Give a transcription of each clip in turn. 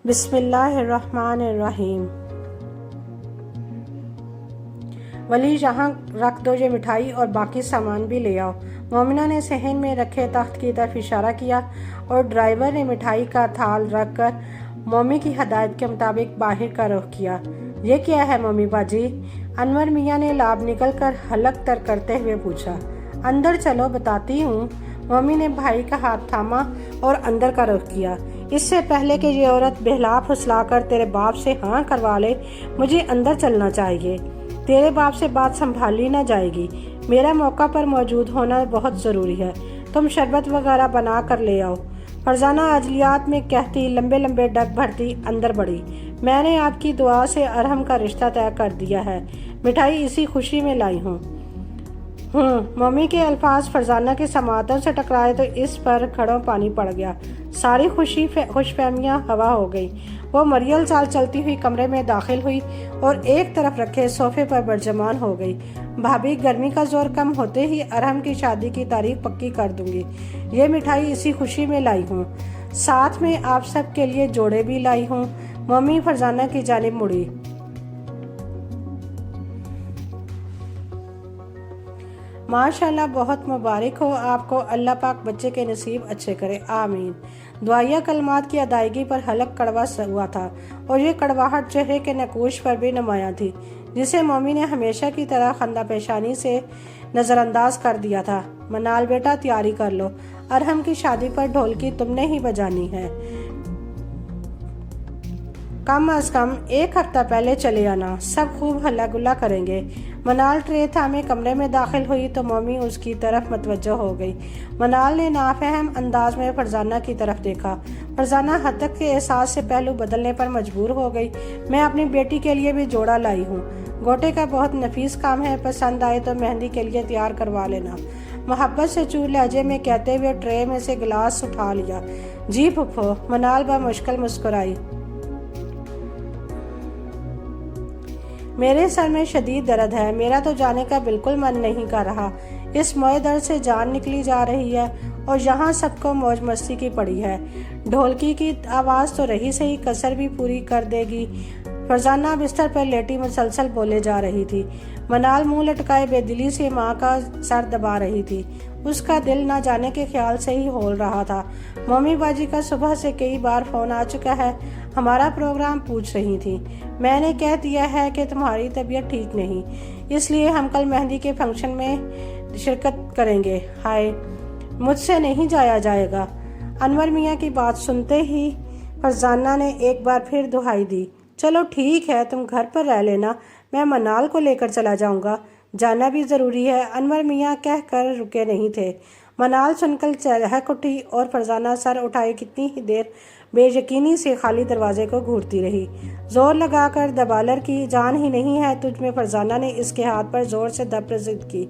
بسم اللہ الرحمن الرحیم۔ ولی یہاں رکھ دو یہ مٹھائی اور باقی سامان بھی لے آؤ۔ مومنہ نے صحن میں رکھے تخت کی طرف اشارہ کیا اور ڈرائیور نے مٹھائی کا تھال رکھ کر مومی کی ہدایت کے مطابق باہر کا رخ کیا۔ یہ کیا ہے مومی باجی؟ انور میاں نے لاب نکل کر حلق تر کرتے ہوئے پوچھا۔ اندر چلو بتاتی ہوں۔ مومی نے بھائی کا ہاتھ تھاما اور اندر کا رخ کیا۔ اس سے پہلے کہ یہ عورت بہلا پھسلا کر تیرے باپ سے ہاں کروا لے، مجھے اندر چلنا چاہیے۔ تیرے باپ سے بات سنبھالی نہ جائے گی۔ میرا موقع پر موجود ہونا بہت ضروری ہے۔ تم شربت وغیرہ بنا کر لے آؤ۔ فرزانہ عجلیات میں کہتی لمبے لمبے ڈگ بھرتی اندر بڑھی۔ میں نے آپ کی دعا سے ارحم کا رشتہ طے کر دیا ہے۔ مٹھائی اسی خوشی میں لائی ہوں۔ مومی کے الفاظ فرزانہ کی سماعتوں سے ٹکرائے تو اس پر گھڑوں پانی پڑ گیا۔ ساری خوش فہمیاں ہوا ہو گئی۔ وہ مریل چال چلتی ہوئی کمرے میں داخل ہوئی اور ایک طرف رکھے صوفے پر برجمان ہو گئی۔ بھابھی گرمی کا زور کم ہوتے ہی ارحم کی شادی کی تاریخ پکی کر دوں گی۔ یہ مٹھائی اسی خوشی میں لائی ہوں۔ ساتھ میں آپ سب کے لیے جوڑے بھی لائی ہوں۔ مومی فرزانہ کی جانب مڑی۔ ماشاءاللہ، بہت مبارک ہو آپ کو، اللہ پاک بچے کے نصیب اچھے کرے، آمین۔ دعائیہ کلمات کی ادائیگی پر حلق کڑوا ہوا تھا اور یہ کڑواہٹ چہرے کے نقوش پر بھی نمایاں تھی، جسے مومی نے ہمیشہ کی طرح خندہ پیشانی سے نظر انداز کر دیا تھا۔ منال بیٹا تیاری کر لو، ارحم کی شادی پر ڈھولکی تم نے ہی بجانی ہے۔ کم از کم ایک ہفتہ پہلے چلے آنا، سب خوب ہلا گلا کریں گے۔ منال ٹرے تھامے کمرے میں داخل ہوئی تو مومی اس کی طرف متوجہ ہو گئی۔ منال نے نافہم انداز میں فرزانہ کی طرف دیکھا۔ فرزانہ ہتک کے احساس سے پہلو بدلنے پر مجبور ہو گئی۔ میں اپنی بیٹی کے لیے بھی جوڑا لائی ہوں۔ گوٹے کا بہت نفیس کام ہے، پسند آئے تو مہندی کے لیے تیار کروا لینا، محبت سے چور لہجے میں کہتے ہوئے ٹرے میں سے گلاس اٹھا لیا۔ جی پھپھو، منال بمشکل مسکرائی۔ میرے سر میں شدید درد ہے، میرا تو جانے کا بالکل من نہیں کر رہا۔ اس موئے درد سے جان نکلی جا رہی ہے اور یہاں سب کو موج مستی کی پڑی ہے۔ ڈھولکی کی آواز تو رہی سہی، کسر بھی پوری کر دے گی۔ فرزانہ بستر پر لیٹی مسلسل بولے جا رہی تھی۔ منال منہ لٹکائے بے دلی سے ماں کا سر دبا رہی تھی۔ اس کا دل نہ جانے کے خیال سے ہی ہول رہا تھا۔ مومی باجی کا صبح سے کئی بار فون آ چکا ہے، ہمارا پروگرام پوچھ رہی تھی۔ میں نے کہہ دیا ہے کہ تمہاری طبیعت ٹھیک نہیں، اس لیے ہم کل مہندی کے فنکشن میں شرکت کریں گے۔ ہائے، مجھ سے نہیں جایا جائے گا۔ انور میاں کی بات سنتے ہی فرزانہ نے ایک بار پھر دہائی دی۔ چلو ٹھیک ہے، تم گھر پر رہ لینا، میں منال کو لے کر چلا جاؤں گا، جانا بھی ضروری ہے۔ انور میاں کہہ کر رکے نہیں تھے۔ منال سن کر چہک اٹھی اور فرزانہ سر اٹھائے کتنی ہی دیر بے یقینی سے خالی دروازے کو گھورتی رہی۔ زور لگا کر دبالر کی، جان ہی نہیں ہے تجھ میں؟ فرزانہ نے اس کے ہاتھ پر زور سے دبر ضد کی،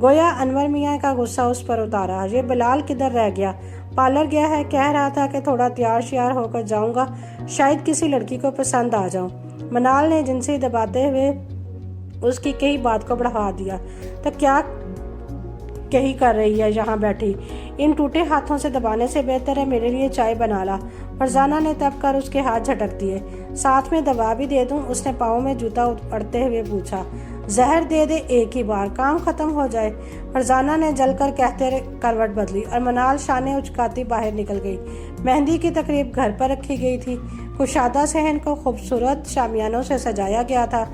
گویا انور میاں کا غصہ اس پر اتارا۔ یہ بلال کدھر رہ گیا؟ پارلر گیا ہے، کہہ رہا تھا کہ تھوڑا تیار شیار ہو کر جاؤں گا، شاید کسی لڑکی کو پسند آ جاؤں۔ منال نے جنسی دباتے ہوئے اس کی کہی بات کو بڑھا دیا۔ تو کیا کہی کر رہی ہے یہاں بیٹھی؟ ان ٹوٹے ہاتھوں سے دبانے سے بہتر ہے میرے لیے چائے بنا لا۔ فرزانہ نے تب کر اس کے ہاتھ جھٹک دیے۔ ساتھ میں دوا بھی دے دوں؟ اس نے پاؤں میں جوتا اڑتے ہوئے پوچھا۔ زہر دے دے ایک ہی بار، کام ختم ہو جائے۔ فرزانہ نے جل کر کہتے کروٹ بدلی اور منال شانے اچکاتی باہر نکل گئی۔ مہندی کی تقریب گھر پر رکھی گئی تھی۔ کشادہ صحن کو خوبصورت شامیانوں سے سجایا گیا تھا۔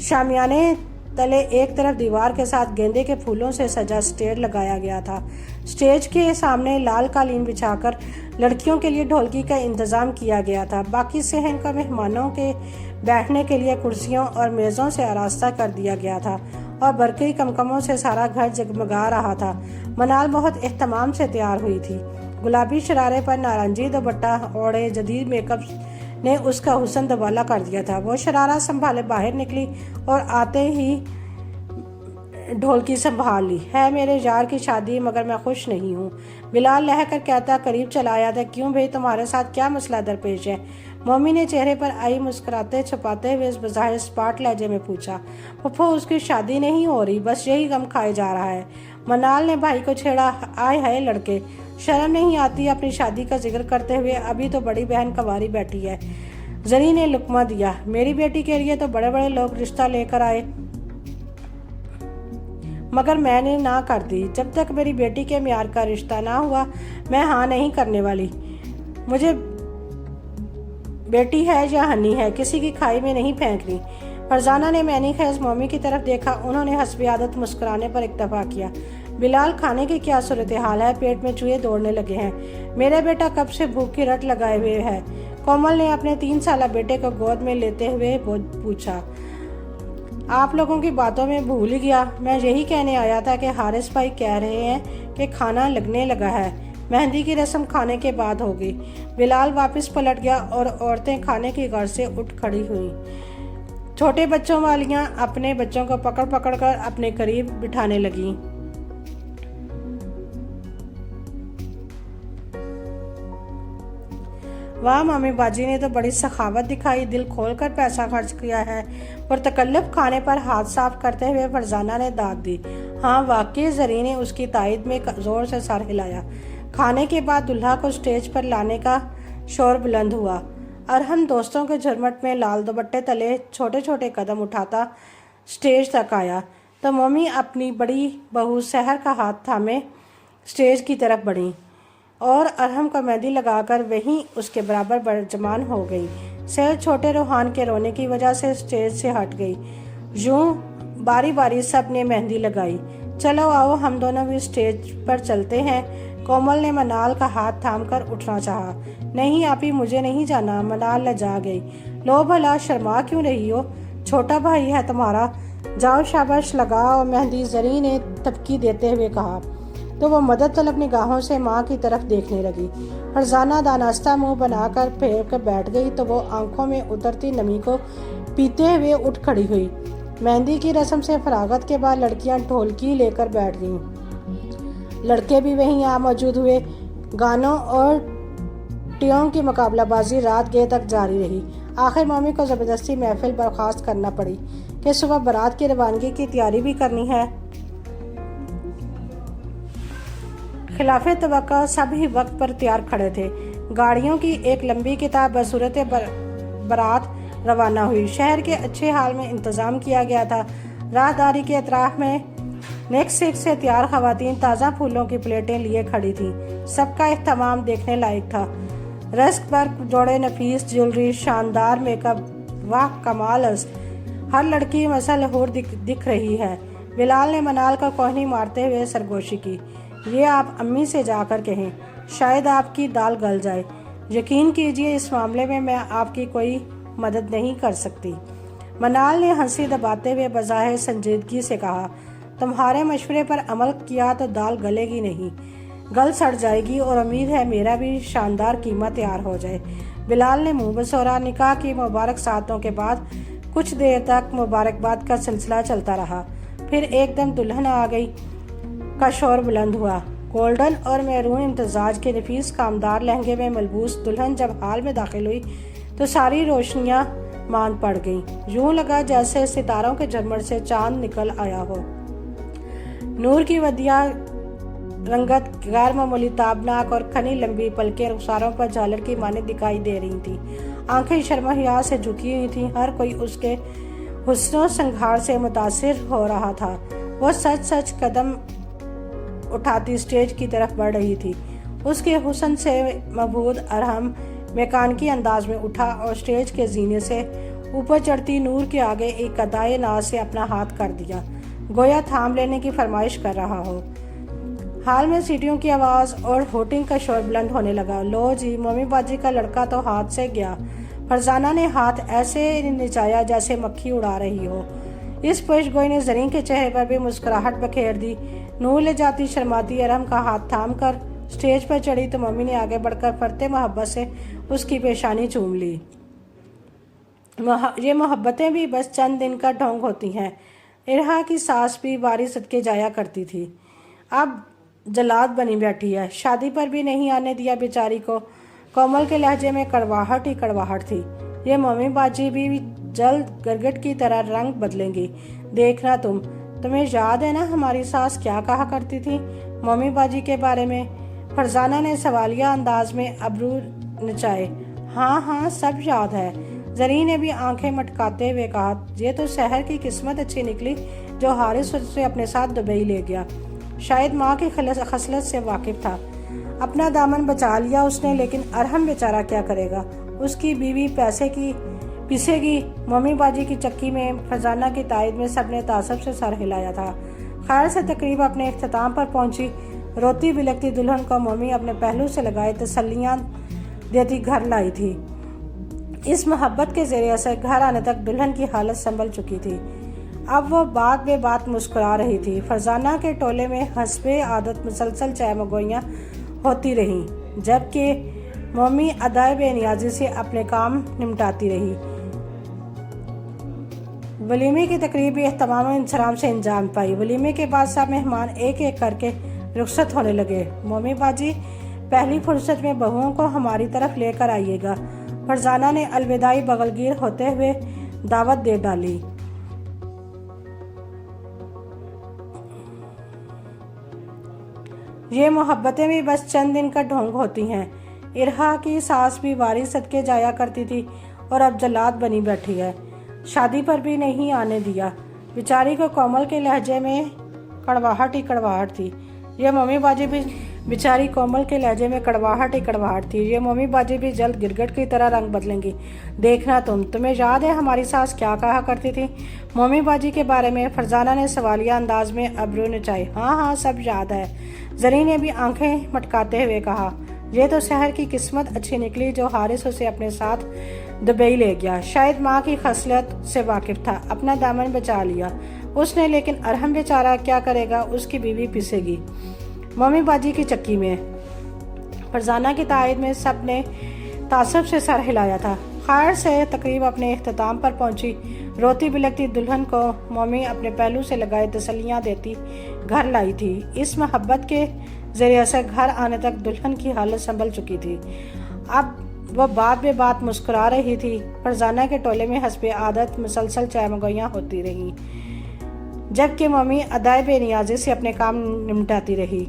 شامیانے تلے ایک طرف دیوار کے ساتھ گیندے کے پھولوں سے سجا سٹیج لگایا گیا تھا۔ سٹیج کے سامنے لال قالین بچھا کر لڑکیوں کے لیے ڈھولکی کا انتظام کیا گیا تھا۔ باقی صحن کا مہمانوں کے بیٹھنے کے لیے کرسیوں اور میزوں سے آراستہ کر دیا گیا تھا اور برقی کمکموں سے سارا گھر جگمگا رہا تھا۔ منال بہت اہتمام سے تیار ہوئی تھی۔ گلابی شرارے پر نارنجی دوپٹہ اوڑھے جدید میک اپ نے اس کا حسن دوبالا کر دیا تھا۔ وہ شرارہ سنبھالے باہر نکلی اور آتے ہی ڈھولکی سنبھال لی۔ ہے میرے یار کی شادی مگر میں خوش نہیں ہوں، بلال لہ کر کہتا قریب چلا آیا تھا۔ کیوں بھائی، تمہارے ساتھ کیا مسئلہ درپیش ہے؟ مومی نے چہرے پر آئی مسکراتے چھپاتے ہوئے بظاہر اسپاٹ لہجے میں پوچھا۔ پھپھو، اس کی شادی نہیں ہو رہی، بس یہی غم کھائے جا رہا ہے۔ منال نے بھائی کو چھیڑا۔ آئے ہائے لڑکے، شرم نہیں آتی اپنی شادی کا ذکر کرتے ہوئے؟ ابھی تو بڑی بہن کنواری بیٹھی ہے، زرین نے لقمہ دیا۔ میری بیٹی کے لیے تو بڑے بڑے لوگ رشتہ لے کر آئے، مگر میں نے نہ کر دی۔ جب تک میری بیٹی کے معیار کا رشتہ نہ ہوا میں ہاں نہیں کرنے والی۔ مجھے بیٹی ہے یا ہنی ہے کسی کی کھائی میں نہیں پھینکنی۔ فرزانہ نے معنی خیز مومی کی طرف دیکھا۔ انہوں نے حسب عادت مسکرانے پر اکتفا کیا۔ بلال، کھانے کی کیا صورتحال ہے؟ پیٹ میں چوہے دوڑنے لگے ہیں۔ میرا بیٹا کب سے بھوک کی رٹ لگائے ہوئے ہے، کومل نے اپنے 3 سالہ بیٹے کو گود میں لیتے ہوئے پوچھا۔ آپ لوگوں کی باتوں میں بھول ہی گیا، میں یہی کہنے آیا تھا کہ حارث بھائی کہہ رہے ہیں کہ کھانا لگنے لگا ہے۔ مہندی کی رسم کھانے کے بعد ہوگی۔ بلال واپس پلٹ گیا اور عورتیں کھانے کی غرض سے اٹھ کھڑی ہوئیں۔ چھوٹے بچوں والیاں اپنے بچوں کو پکڑ پکڑ کر اپنے قریب بٹھانے لگیں۔ واہ، مامی باجی نے تو بڑی سخاوت دکھائی، دل کھول کر پیسہ خرچ کیا ہے۔ پرتکلف کھانے پر ہاتھ صاف کرتے ہوئے فرزانہ نے داد دی۔ ہاں واقعی، زرین نے اس کی تائید میں زور سے سر ہلایا۔ کھانے کے بعد دلہا کو سٹیج پر لانے کا شور بلند ہوا۔ ارحم دوستوں کے جھرمٹ میں لال دوپٹے تلے چھوٹے چھوٹے قدم اٹھاتا سٹیج تک آیا تو مومی اپنی بڑی بہو سحر کا ہاتھ تھامے سٹیج کی طرف بڑھی اور ارحم کو مہندی لگا کر وہیں اس کے برابر برجمان ہو گئی۔ سحر چھوٹے روحان کے رونے کی وجہ سے سٹیج سے ہٹ گئی۔ یوں باری باری سب نے مہندی لگائی۔ چلو آؤ ہم دونوں بھی سٹیج پر چلتے ہیں۔ کومل نے منال کا ہاتھ تھام کر اٹھنا چاہا۔ نہیں آپی، مجھے نہیں جانا، منال لجا گئی۔ لو بھلا، شرما کیوں رہی ہو؟ چھوٹا بھائی ہے تمہارا، جاؤ شاباش لگاؤ مہندی، زرین نے تبکی دیتے ہوئے کہا تو وہ مدد طلب نگاہوں سے ماں کی طرف دیکھنے لگی۔ فرزانہ دانستہ منہ بنا کر پھیر کر بیٹھ گئی تو وہ آنکھوں میں اترتی نمی کو پیتے ہوئے اٹھ کھڑی ہوئی۔ مہندی کی رسم سے فراغت کے بعد لڑکیاں ڈھولکی لے کر بیٹھ گئیں۔ لڑکے بھی وہیں آ موجود ہوئے۔ گانوں اور ٹیوں کی مقابلہ بازی رات گئے تک جاری رہی۔ آخر مومی کو زبردستی محفل برخاست کرنا پڑی کہ صبح بارات کی روانگی کی تیاری بھی کرنی ہے۔ خلاف توقع سب ہی وقت پر تیار کھڑے تھے۔ گاڑیوں کی ایک لمبی کتاب بصورت بارات روانہ ہوئی۔ شہر کے اچھے حال میں انتظام کیا گیا تھا۔ راہداری کے اطراف میں نیک سیک سے تیار خواتین تازہ پھولوں کی پلیٹیں لیے کھڑی تھیں۔ سب کا اہتمام دیکھنے لائق تھا۔ رسک برق جوڑے، نفیس جیولری، شاندار میک اپ، واہ کمال است! ہر لڑکی مسل ہور دکھ رہی ہے۔ بلال نے منال کا کوہنی مارتے ہوئے سرگوشی کی۔ یہ آپ امی سے جا کر کہیں، شاید آپ کی دال گل جائے۔ یقین کیجیے اس معاملے میں میں آپ کی کوئی مدد نہیں کر سکتی۔ منال نے ہنسی دباتے ہوئے بظاہر سنجیدگی سے کہا، تمہارے مشورے پر عمل کیا تو دال گلے گی نہیں، گل سڑ جائے گی، اور امید ہے میرا بھی شاندار قیمہ تیار ہو جائے۔ بلال نے منہ بسورا۔ نکاح کی مبارک ساعتوں کے بعد کچھ دیر تک مبارکباد کا سلسلہ چلتا رہا۔ پھر ایک دم دلہن آ گئی کا شور بلند ہوا۔ گولڈن اور میرون امتزاج کے نفیس کامدار لہنگے میں ملبوس دلہن جب ہال میں داخل ہوئی تو ساری روشنیاں ماند پڑ گئیں۔ یوں لگا جیسے ستاروں کے جھرمٹ سے چاند نکل آیا ہو۔ نور کی ودیع رنگت غیر معمولی تابناک اور کھنی لمبی پلکیں رخساروں پر جھالر کی مانند دکھائی دے رہی تھیں۔ آنکھیں شرم و حیا سے جھکی ہوئی تھیں۔ ہر کوئی اس کے حسن و سنگھار سے متاثر ہو رہا تھا۔ وہ سچ سچ قدم اٹھاتی سٹیج کی طرف بڑھ رہی تھی۔ اس کے حسن سے مبہوت ارحم میکانکی انداز میں اٹھا اور سٹیج کے زینے سے اوپر چڑھتی نور کے آگے ایک ادائے ناز سے اپنا ہاتھ کر دیا، گویا تھام لینے کی فرمائش کر رہا ہو۔ حال میں سیٹیوں کی آواز اور ہوٹنگ کا شور بلند ہونے لگا۔ لو جی، مومی باجی کا لڑکا تو ہاتھ سے گیا۔ فرزانہ نے ہاتھ ایسے نچایا جیسے مکھی اڑا رہی ہو۔ اس پیش گوئی نے زرین کے چہرے پر بھی مسکراہٹ بکھیر دی۔ نور لے جاتی شرماتی ارحم کا ہاتھ تھام کر سٹیج پر چڑھی تو ممی نے آگے بڑھ کر فرتے محبت سے اس کی پیشانی چوم لی۔ یہ محبتیں بھی بس چند دن کا ڈھونگ ہوتی ہیں۔ ارحا کی ساس بھی باری صدقے جایا کرتی تھی، اب جلاد بنی بیٹھی ہے، شادی پر بھی نہیں آنے دیا بیچاری کو۔ کومل کے لہجے میں کڑواہٹ ہی کڑواہٹ تھی۔ یہ مومی باجی بھی جلد گرگٹ کی طرح رنگ بدلیں گی، دیکھنا تمہیں یاد ہے نا ہماری ساس کیا کہا کرتی تھی مومی باجی کے بارے میں؟ فرزانہ نے سوالیہ انداز میں ابرو نچائے۔ ہاں ہاں، سب یاد ہے، زرین نے بھی آنکھیں مٹکاتے ہوئے کہا، یہ تو سحر کی قسمت اچھی نکلی جو حارث اسے اپنے ساتھ دبئی لے گیا۔ شاید ماں کی خصلت سے واقف تھا۔ اپنا دامن بچا لیا اس نے، لیکن ارحم بیچارہ کیا کرے گا؟ اس کی بیوی پیسے کی پیسے گی۔ مومی باجی کی چکی میں فرزانہ کی تائید میں سب نے تعصب سے سر ہلایا تھا۔ خیر سے تقریب اپنے اختتام پر پہنچی۔ روتی بلکتی دلہن کو مومی اپنے پہلو سے لگائے تسلیاں دیتی گھر لائی تھی۔ اس محبت کے زیر اثر گھر آنے تک دلہن کی حالت سنبھل چکی تھی۔ اب وہ بات بے بات مسکرا رہی تھی۔ فرزانہ کے ٹولے میں حسب عادت مسلسل چائے مگوئیاں ہوتی رہیں، جبکہ مومی ادائے بے نیازی سے اپنے کام نمٹاتی رہی۔ ولیمے کی تقریب بھی اہتمام و انصرام سے انجام پائی۔ ولیمے کے بعد سب مہمان ایک ایک کر کے رخصت ہونے لگے۔ مومی باجی، پہلی فرصت میں بہوؤں کو ہماری طرف لے کر آئیے گا، فرزانہ نے الوداعی بغلگیر ہوتے ہوئے دعوت دے ڈالی۔ یہ محبتیں بھی بس چند دن کا ڈھونگ ہوتی ہیں۔ ارحا کی ساس بھی واری صدقے جایا کرتی تھی اور اب جلاد بنی بیٹھی ہے۔ شادی پر بھی نہیں آنے دیا۔ بیچاری کو کومل کے لہجے میں کڑواہٹ ہی کڑواہٹ تھی۔ یہ مومی باجی بھی بیچاری کومل کے لہجے میں کڑواہٹ ہی کڑواہٹ تھی۔ یہ مومی باجی بھی جلد گرگٹ کی طرح رنگ بدلیں گی، دیکھنا تمہیں یاد ہے ہماری ساس کیا کہا کرتی تھی مومی باجی کے بارے میں؟ فرزانہ نے سوالیہ انداز میں ابرو نچائے۔ ہاں سب یاد ہے، زرین نے بھی آنکھیں مٹکاتے ہوئے کہا۔ یہ تو سحر کی قسمت اچھی نکلی جو حارث اسے اپنے ساتھ دبئی لے گیا۔ شاید ماں کی خصلت سے واقف تھا۔ اپنا دامن بچا لیا اس نے، لیکن ارحم بیچارہ کیا کرے گا؟ اس کی بیوی پیسے گی۔ مومی باجی کی چکی میں فرزانہ کی تائید میں سب نے تعصب سے سر ہلایا تھا۔ خیر سے تقریب اپنے اختتام پر پہنچی۔ روتی بلکتی دلہن کو مومی اپنے پہلو سے لگائے تسلیاں دیتی گھر لائی تھی۔ اس محبت کے زیر اثر گھر آنے تک دلہن کی حالت سنبھل چکی تھی۔ اب وہ بات بے بات مسکرا رہی تھی۔ فرزانہ کے ٹولے میں حسب عادت مسلسل چائے مگوئیاں ہوتی رہیں، جبکہ مومی ادائے بے نیازی سے اپنے کام نمٹاتی رہی۔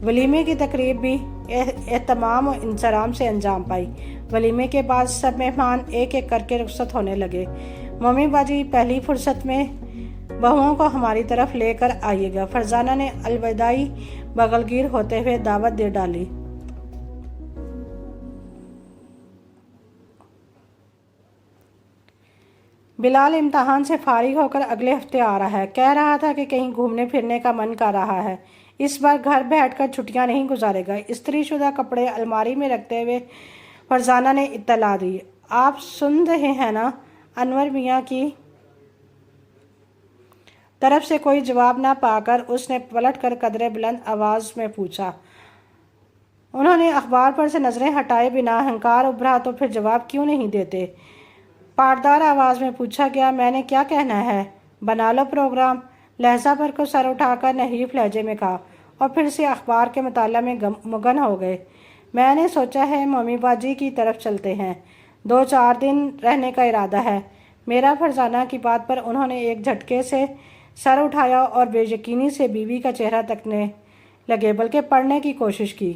ولیمے کی تقریب بھی اہتمام و انصرام سے انجام پائی۔ ولیمے کے بعد سب مہمان ایک ایک کر کے رخصت ہونے لگے۔ مومی باجی، پہلی فرصت میں بہوؤں کو ہماری طرف لے کر آئیے گا، فرزانہ نے الوداعی بغلگیر ہوتے ہوئے دعوت دے ڈالی۔ بلال امتحان سے فارغ ہو کر اگلے ہفتے آ رہا ہے، کہہ رہا تھا کہ کہیں گھومنے پھرنے کا من کر رہا ہے، اس بار گھر بیٹھ کر چھٹیاں نہیں گزارے گا۔ استری شدہ کپڑے الماری میں رکھتے ہوئے فرزانہ نے اطلاع دی۔ آپ سن رہے ہیں نا؟ انور میاں کی طرف سے کوئی جواب نہ پا کر اس نے پلٹ کر قدرے بلند آواز میں پوچھا۔ انہوں نے اخبار پر سے نظریں ہٹائے بنا ہنکار ابھرا، تو پھر جواب کیوں نہیں دیتے؟ پاردار آواز میں پوچھا گیا۔ میں نے کیا کہنا ہے؟ بنا لو پروگرام، لہجہ پر کو سر اٹھا کر نحیف لہجے میں کہا، اور پھر سے اخبار کے مطالعہ میں مگن ہو گئے۔ میں نے سوچا ہے مومی باجی کی طرف چلتے ہیں، 2-4 دن رہنے کا ارادہ ہے میرا۔ فرزانہ کی بات پر انہوں نے ایک جھٹکے سے سر اٹھایا اور بے یقینی سے بیوی کا چہرہ تکنے لگے، بلکہ پڑھنے کی کوشش کی۔